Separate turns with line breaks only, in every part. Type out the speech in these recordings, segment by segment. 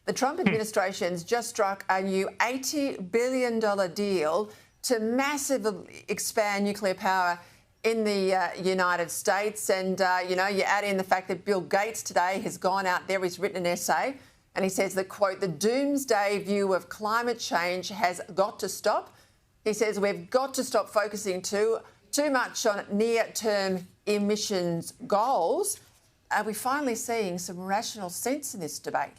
The Trump administration's just struck a new $80 billion deal to massively expand nuclear power in the United States. And, you add in the fact that Bill Gates today has gone out there, he's written an essay, and he says that, quote, the doomsday view of climate change has got to stop. He says we've got to stop focusing too much on near-term emissions goals. Are we finally seeing some rational sense in this debate?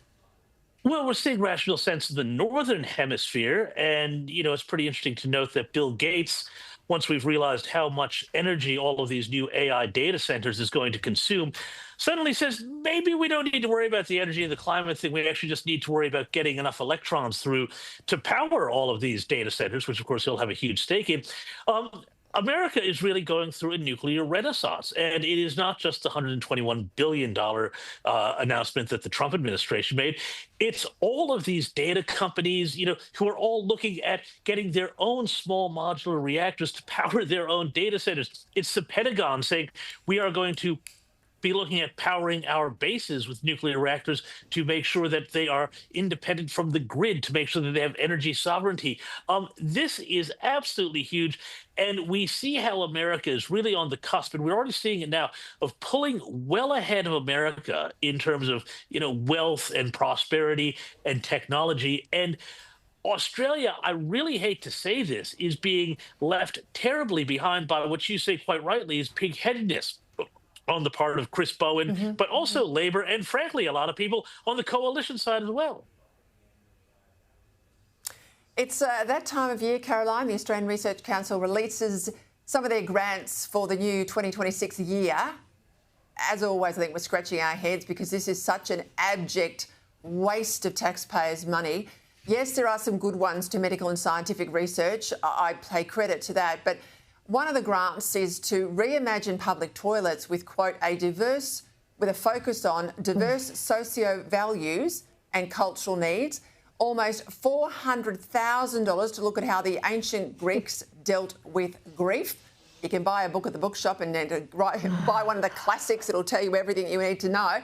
Well, we're seeing rational sense in the Northern Hemisphere. And, it's pretty interesting to note that Bill Gates, once we've realized how much energy all of these new AI data centers is going to consume, suddenly says, maybe we don't need to worry about the energy and the climate thing. We actually just need to worry about getting enough electrons through to power all of these data centers, which, of course, he'll have a huge stake in. America is really going through a nuclear renaissance, and it is not just the $121 billion announcement that the Trump administration made. It's all of these data companies, who are all looking at getting their own small modular reactors to power their own data centers. It's the Pentagon saying we are going to be looking at powering our bases with nuclear reactors to make sure that they are independent from the grid, to make sure that they have energy sovereignty. This is absolutely huge. And we see how America is really on the cusp, and we're already seeing it now, of pulling well ahead of America in terms of, wealth and prosperity and technology. And Australia, I really hate to say this, is being left terribly behind by what you say quite rightly is pigheadedness on the part of Chris Bowen, but also Labor, and frankly, a lot of people on the coalition side as well.
It's that time of year, Caroline. The Australian Research Council releases some of their grants for the new 2026 year. As always, I think we're scratching our heads because this is such an abject waste of taxpayers' money. Yes, there are some good ones to medical and scientific research. I pay credit to that, but one of the grants is to reimagine public toilets with, quote, with a focus on diverse socio-values and cultural needs. Almost $400,000 to look at how the ancient Greeks dealt with grief. You can buy a book at the bookshop and then buy one of the classics. It'll tell you everything you need to know.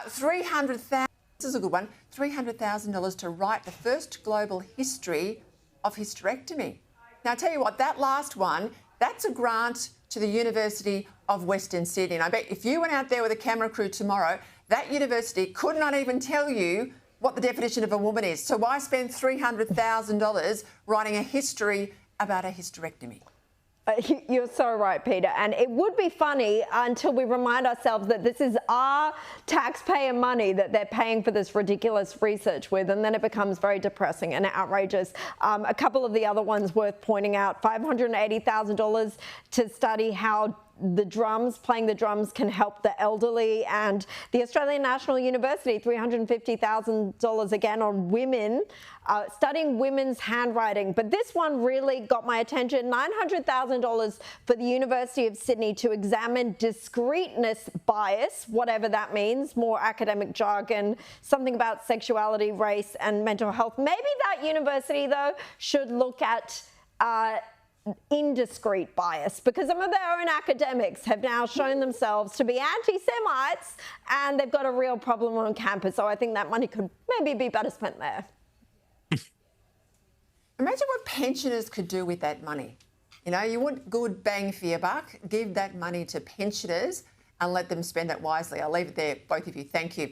$300,000, this is a good one, $300,000 to write the first global history of hysterectomy. Now, I tell you what, that last one, that's a grant to the University of Western Sydney. And I bet if you went out there with a camera crew tomorrow, that university could not even tell you what the definition of a woman is. So why spend $300,000 writing a history about a hysterectomy?
You're so right, Peter. And it would be funny until we remind ourselves that this is our taxpayer money that they're paying for this ridiculous research with, and then it becomes very depressing and outrageous. A couple of the other ones worth pointing out, $580,000 to study how playing the drums can help the elderly, and the Australian National University, $350,000 again on women, studying women's handwriting. But this one really got my attention, $900,000 for the University of Sydney to examine discreteness bias, whatever that means, more academic jargon, something about sexuality, race and mental health. Maybe that university, though, should look at indiscreet bias, because some of their own academics have now shown themselves to be anti-Semites and they've got a real problem on campus. So I think that money could maybe be better spent there.
Imagine what pensioners could do with that money. You want good bang for your buck, give that money to pensioners and let them spend it wisely. I'll leave it there, both of you. Thank you.